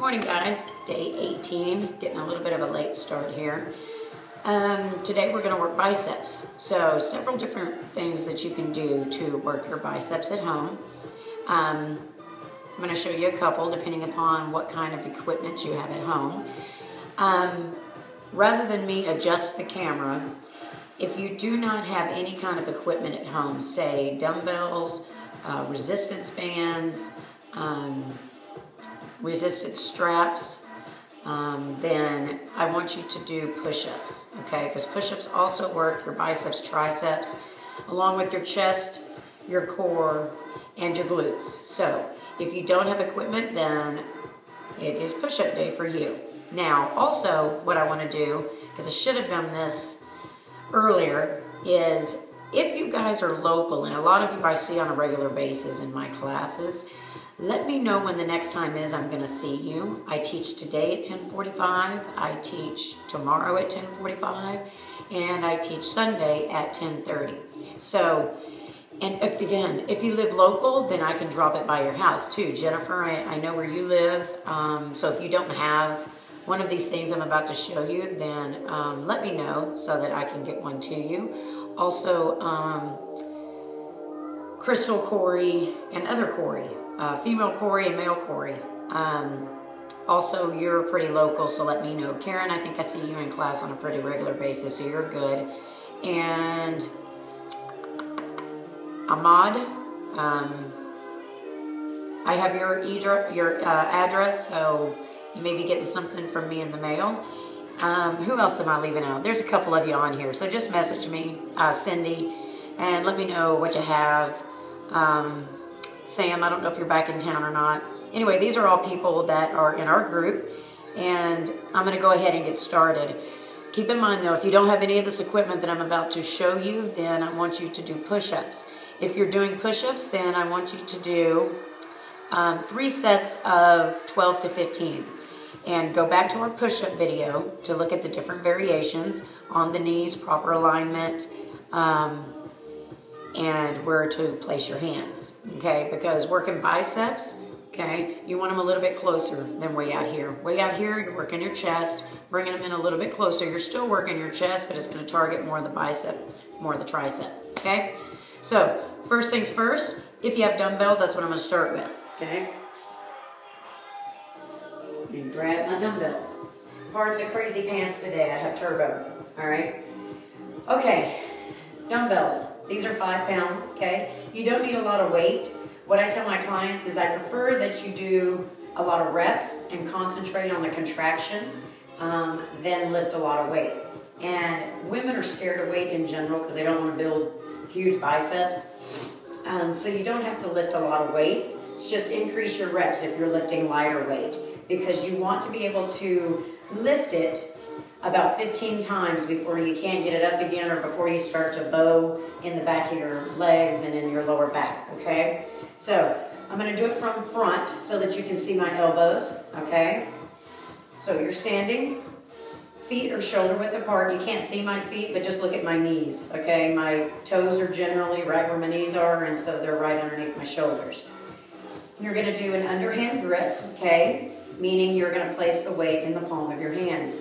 Morning guys, day 18, getting a little bit of a late start here. Today we're going to work biceps. So several different things that you can do to work your biceps at home. I'm going to show you a couple depending upon what kind of equipment you have at home. Rather than me adjust the camera, if you do not have any kind of equipment at home, say dumbbells, resistance bands, resistance straps, then I want you to do push-ups, okay? Because push-ups also work your biceps, triceps, along with your chest, your core, and your glutes. So if you don't have equipment, then it is push-up day for you. Now, also what I want to do, because I should have done this earlier, is if you guys are local, and a lot of you I see on a regular basis in my classes, let me know when the next time is I'm going to see you. I teach today at 10:45, I teach tomorrow at 10:45, and I teach Sunday at 10:30. So, and again, if you live local, then I can drop it by your house too. Jennifer, I know where you live, so if you don't have one of these things I'm about to show you, then let me know so that I can get one to you. Also, Crystal Corey and other Corey, female Corey and male Corey. Also, you're pretty local, so let me know. Karen, I think I see you in class on a pretty regular basis, so you're good. And Ahmad, I have your address, so you may be getting something from me in the mail. Who else am I leaving out? There's a couple of you on here, so just message me, Cindy, and let me know what you have. Sam, I don't know if you're back in town or not. Anyway, these are all people that are in our group, and I'm going to go ahead and get started. Keep in mind, though, if you don't have any of this equipment that I'm about to show you, then I want you to do push-ups. If you're doing push-ups, then I want you to do 3 sets of 12 to 15. And go back to our push-up video to look at the different variations on the knees, proper alignment, and where to place your hands, okay? Because working biceps, okay, you want them a little bit closer than way out here. Way out here, you're working your chest, bringing them in a little bit closer. You're still working your chest, but it's going to target more of the bicep, more of the tricep, okay? So, first things first, if you have dumbbells, that's what I'm going to start with, okay? And grab my dumbbells. Pardon the crazy pants today, I have turbo, all right? Okay. Dumbbells, these are 5 pounds, okay? You don't need a lot of weight. What I tell my clients is I prefer that you do a lot of reps and concentrate on the contraction than lift a lot of weight. And women are scared of weight in general because they don't want to build huge biceps. So you don't have to lift a lot of weight. It's just increase your reps if you're lifting lighter weight, because you want to be able to lift it about 15 times before you can't get it up again, or before you start to bow in the back of your legs and in your lower back, okay? So I'm going to do it from front so that you can see my elbows, okay? So you're standing, feet are shoulder width apart. You can't see my feet, but just look at my knees, okay? My toes are generally right where my knees are, and so they're right underneath my shoulders. You're going to do an underhand grip, okay? Meaning you're going to place the weight in the palm of your hand.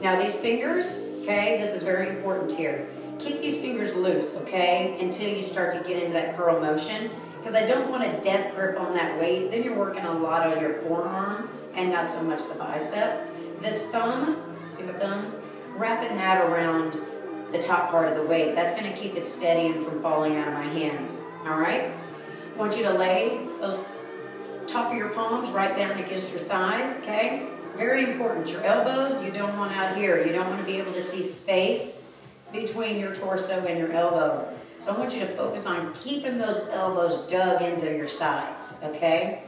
Now these fingers, okay, this is very important here. Keep these fingers loose, okay, until you start to get into that curl motion, because I don't want a death grip on that weight. Then you're working a lot on your forearm and not so much the bicep. This thumb, see the thumbs? Wrapping that around the top part of the weight. That's going to keep it steady and from falling out of my hands, all right? I want you to lay those top of your palms right down against your thighs, okay? Very important, your elbows, you don't want out here. You don't want to be able to see space between your torso and your elbow. So I want you to focus on keeping those elbows dug into your sides, okay?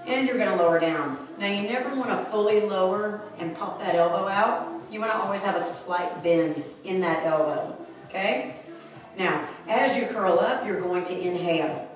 And you're going to lower down. Now you never want to fully lower and pop that elbow out. You want to always have a slight bend in that elbow, okay? Now, as you curl up, you're going to inhale.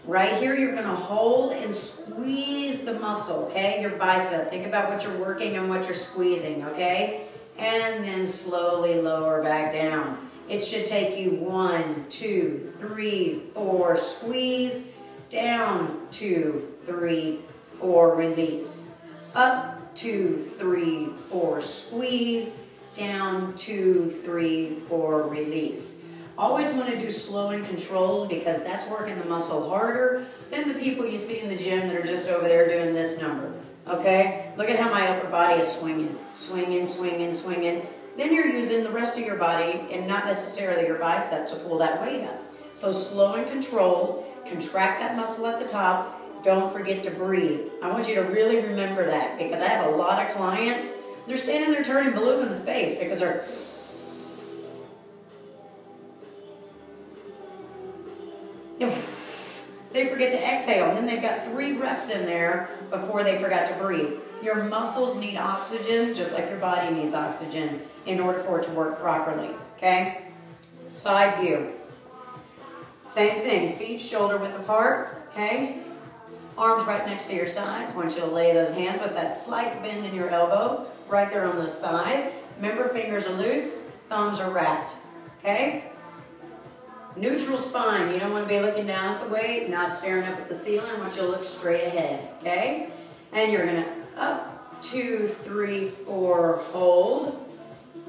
Right here, you're going to hold and squeeze the muscle, okay? Your bicep. Think about what you're working and what you're squeezing, okay? And then slowly lower back down. It should take you 1, 2, 3, 4, squeeze, down, 2, 3, 4, release. Up, 2, 3, 4, squeeze. Down, 2, 3, 4, release. Always want to do slow and controlled because that's working the muscle harder than the people you see in the gym that are just over there doing this number. Okay? Look at how my upper body is swinging. Swinging, swinging, swinging. Then you're using the rest of your body and not necessarily your bicep to pull that weight up. So slow and controlled. Contract that muscle at the top. Don't forget to breathe. I want you to really remember that because I have a lot of clients. They're standing there turning blue in the face because they're... They forget to exhale, and then they've got 3 reps in there before they forgot to breathe. Your muscles need oxygen just like your body needs oxygen in order for it to work properly, okay? Side view. Same thing, feet shoulder width apart, okay? Arms right next to your sides. I want you to lay those hands with that slight bend in your elbow right there on those thighs. Remember, fingers are loose, thumbs are wrapped, okay? Neutral spine. You don't want to be looking down at the weight, not staring up at the ceiling. I want you to look straight ahead, okay? And you're going to up, 2, 3, 4, hold.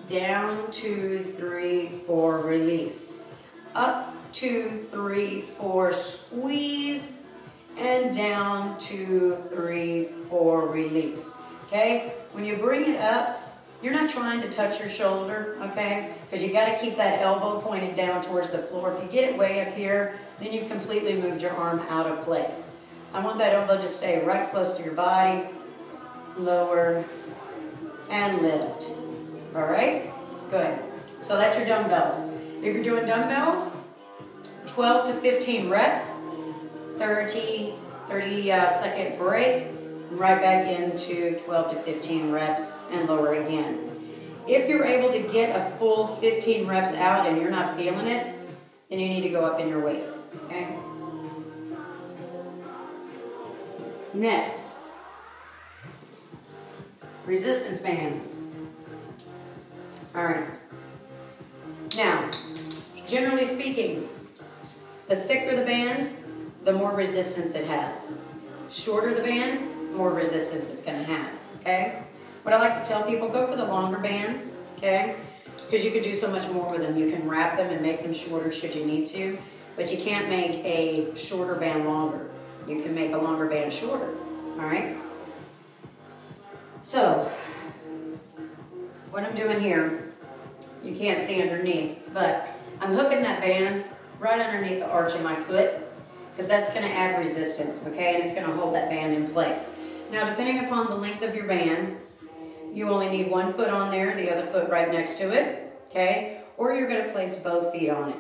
Down, 2, 3, 4, release. Up, 2, 3, 4, squeeze. And down, 2, 3, 4, release. Okay? When you bring it up, you're not trying to touch your shoulder, okay? Because you got to keep that elbow pointed down towards the floor. If you get it way up here, then you've completely moved your arm out of place. I want that elbow to stay right close to your body. Lower and lift. All right? Good. So that's your dumbbells. If you're doing dumbbells, 12 to 15 reps, 30 second break, right back into 12 to 15 reps and lower again. If you're able to get a full 15 reps out and you're not feeling it, then you need to go up in your weight, okay? Next, resistance bands. All right. Now, generally speaking, the thicker the band, the more resistance it has. Shorter the band, more resistance it's going to have, okay? What I like to tell people, go for the longer bands, okay? Because you can do so much more with them. You can wrap them and make them shorter should you need to, but you can't make a shorter band longer. You can make a longer band shorter, all right? So, what I'm doing here, you can't see underneath, but I'm hooking that band right underneath the arch of my foot, because that's going to add resistance, okay? And it's going to hold that band in place. Now, depending upon the length of your band, you only need one foot on there, the other foot right next to it, okay? Or you're going to place both feet on it.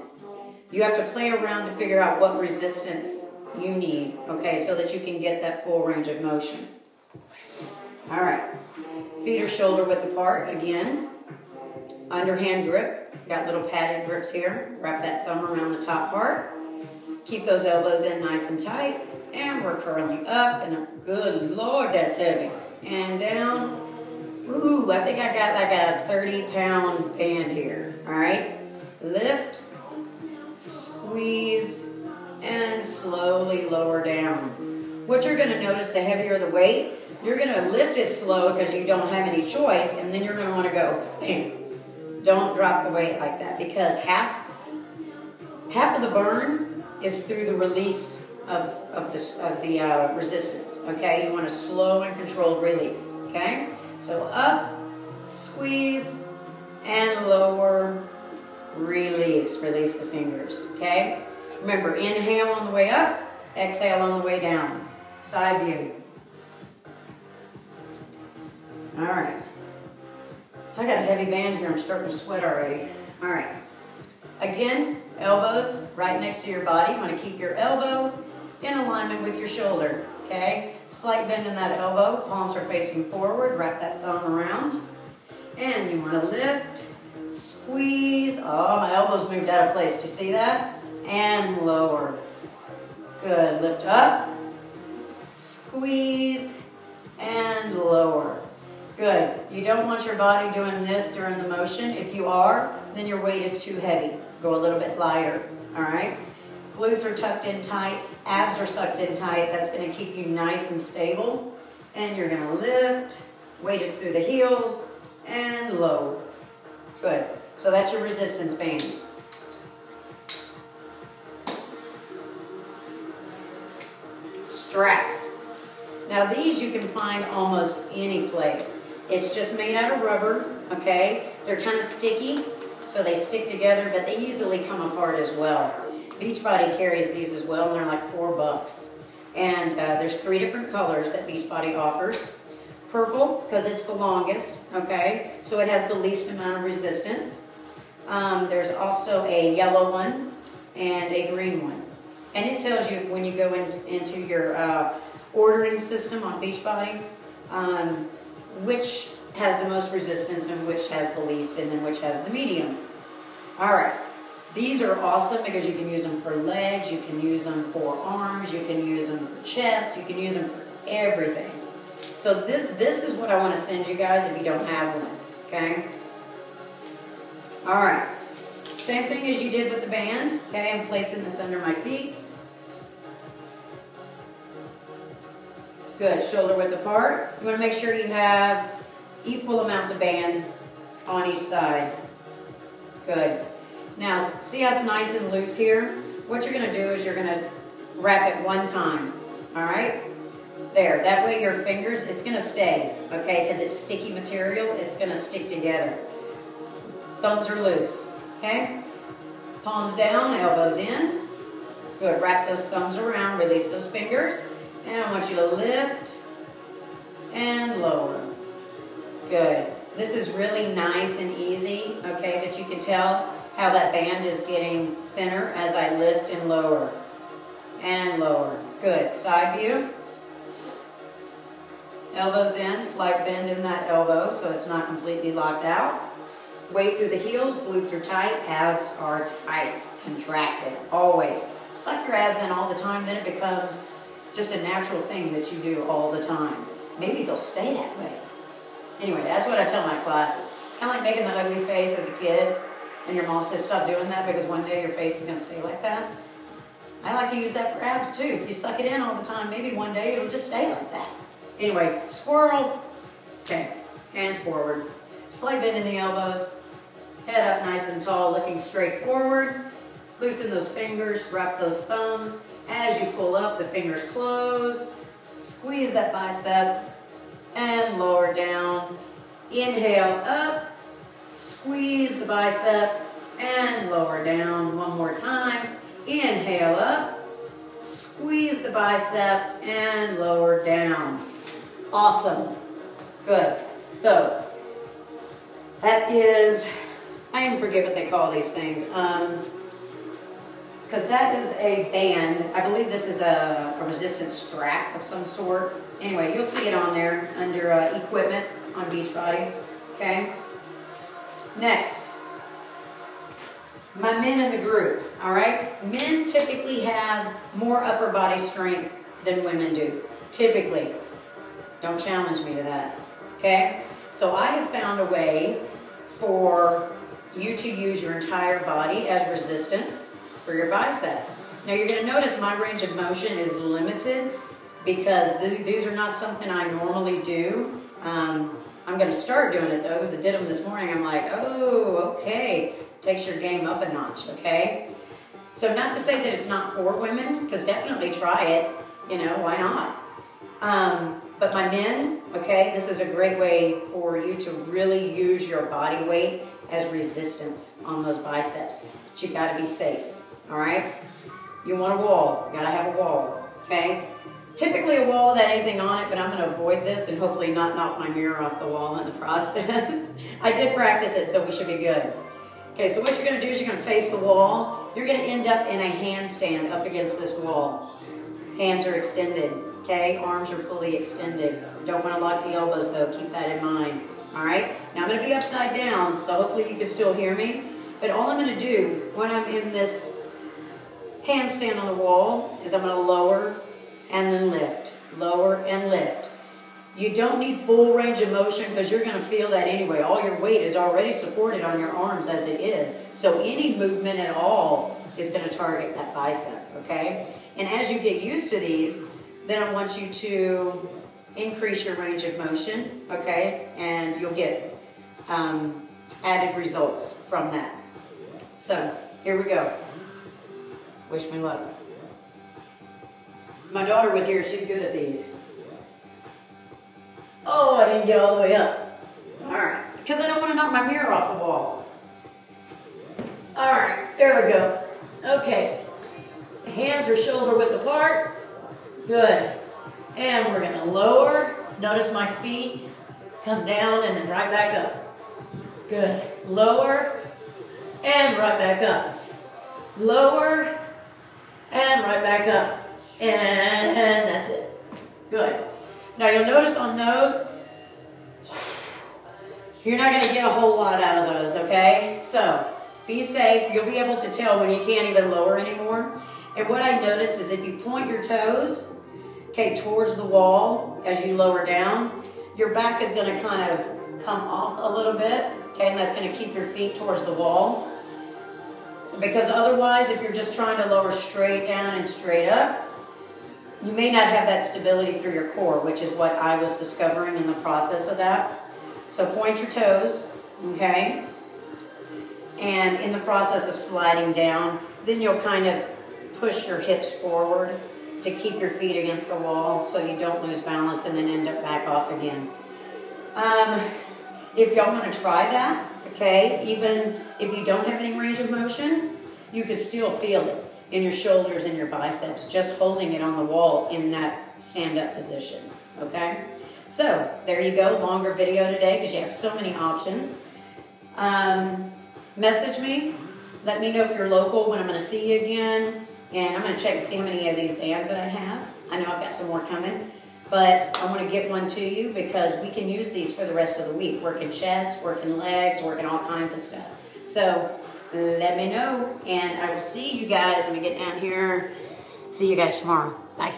You have to play around to figure out what resistance you need, okay, so that you can get that full range of motion. All right. Feet are shoulder width apart again. Underhand grip. Got little padded grips here. Wrap that thumb around the top part. Keep those elbows in nice and tight. And we're curling up. And good Lord, that's heavy. And down. Ooh, I think I got like a 30-pound band here. All right. Lift. Squeeze. And slowly lower down. What you're going to notice, the heavier the weight, you're going to lift it slow because you don't have any choice. And then you're going to want to go, bam. Don't drop the weight like that, because half of the burn is through the release of the resistance, okay? You want a slow and controlled release, okay? So up, squeeze, and lower, release. Release the fingers, okay? Remember, inhale on the way up, exhale on the way down. Side view. All right. I got a heavy band here. I'm starting to sweat already. All right. Again, elbows right next to your body. You want to keep your elbow in alignment with your shoulder, okay? Slight bend in that elbow. Palms are facing forward. Wrap that thumb around. And you want to lift, squeeze. Oh, my elbows moved out of place. Do you see that? And lower. Good. Lift up, squeeze, and lower. Good. You don't want your body doing this during the motion. If you are, then your weight is too heavy. Go a little bit lighter, all right? Glutes are tucked in tight. Abs are sucked in tight. That's going to keep you nice and stable. And you're going to lift. Weight is through the heels and low. Good. So that's your resistance band. Straps. Now these you can find almost any place. It's just made out of rubber, okay? They're kind of sticky, so they stick together, but they easily come apart as well. Beachbody carries these as well, and they're like $4. And there's 3 different colors that Beachbody offers. Purple, because it's the longest, okay? So it has the least amount of resistance. There's also a yellow one and a green one. And it tells you when you go into your ordering system on Beachbody, which has the most resistance and which has the least, and then which has the medium. All right. These are awesome because you can use them for legs, you can use them for arms, you can use them for chest, you can use them for everything. So this is what I want to send you guys if you don't have one, okay? All right. Same thing as you did with the band, okay? I'm placing this under my feet. Good, shoulder width apart. You want to make sure you have equal amounts of band on each side. Good. Now, see how it's nice and loose here? What you're going to do is you're going to wrap it one time, all right? There, that way your fingers, it's going to stay, okay? Because it's sticky material, it's going to stick together. Thumbs are loose, okay? Palms down, elbows in. Good, wrap those thumbs around, release those fingers. And I want you to lift and lower. Good. This is really nice and easy, okay? But you can tell how that band is getting thinner as I lift and lower. And lower. Good. Side view. Elbows in, slight bend in that elbow so it's not completely locked out. Weight through the heels, glutes are tight, abs are tight, contracted, always. Suck your abs in all the time, then it becomes just a natural thing that you do all the time. Maybe they'll stay that way. Anyway, that's what I tell my classes. It's kind of like making the ugly face as a kid, and your mom says, stop doing that because one day your face is going to stay like that. I like to use that for abs too. If you suck it in all the time, maybe one day it'll just stay like that. Anyway, squirrel. Okay, hands forward. Slight bend in the elbows. Head up nice and tall, looking straight forward. Loosen those fingers, wrap those thumbs. As you pull up, the fingers close. Squeeze that bicep and lower down. Inhale up. Squeeze the bicep and lower down. One more time. Inhale up. Squeeze the bicep and lower down. Awesome. Good. So, that is, I even forget what they call these things. Because that is a band. I believe this is a resistance strap of some sort. Anyway, you'll see it on there under equipment on Beachbody. Okay? Next. My men in the group. All right? Men typically have more upper body strength than women do. Typically. Don't challenge me to that. Okay? So I have found a way for you to use your entire body as resistance for your biceps. Now you're going to notice my range of motion is limited because these are not something I normally do. I'm going to start doing it though because I did them this morning. I'm like, oh, okay. Takes your game up a notch, okay? So not to say that it's not for women, because definitely try it. You know, why not? But my men, okay, this is a great way for you to really use your body weight as resistance on those biceps. But you got to be safe, all right? You want a wall. You got to have a wall, okay? Typically a wall without anything on it, but I'm going to avoid this and hopefully not knock my mirror off the wall in the process. I did practice it, so we should be good. Okay, so what you're going to do is you're going to face the wall. You're going to end up in a handstand up against this wall. Hands are extended, okay? Arms are fully extended. Don't want to lock the elbows though, keep that in mind. All right, now I'm going to be upside down, so hopefully you can still hear me. But all I'm going to do when I'm in this handstand on the wall is I'm going to lower and then lift, lower and lift. You don't need full range of motion because you're going to feel that anyway. All your weight is already supported on your arms as it is. So any movement at all is going to target that bicep, okay? And as you get used to these, then I want you to increase your range of motion, okay? And you'll get added results from that. So, here we go. Wish me luck. My daughter was here, she's good at these. Oh, I didn't get all the way up. All right, it's because I don't want to knock my mirror off the wall. All right, there we go. Okay, hands are shoulder width apart. Good. And we're gonna lower. Notice my feet come down and then right back up. Good. Lower and right back up. Lower and right back up. And that's it. Good. Now you'll notice on those, you're not going to get a whole lot out of those, okay? So be safe. You'll be able to tell when you can't even lower anymore. And what I noticed is if you point your toes, okay, towards the wall as you lower down, your back is going to kind of come off a little bit, okay? And that's going to keep your feet towards the wall. Because otherwise, if you're just trying to lower straight down and straight up, you may not have that stability through your core, which is what I was discovering in the process of that. So point your toes, okay? And in the process of sliding down, then you'll kind of push your hips forward to keep your feet against the wall so you don't lose balance and then end up back off again. If y'all want to try that, okay, even if you don't have any range of motion, you can still feel it in your shoulders and your biceps, just holding it on the wall in that stand-up position, okay? So, there you go, longer video today because you have so many options. Message me, let me know if you're local when I'm going to see you again, and I'm going to check and see how many of these bands that I have. I know I've got some more coming, but I want to get one to you because we can use these for the rest of the week, working chest, working legs, working all kinds of stuff. So, let me know, and I will see you guys when we get down here. See you guys tomorrow. Bye.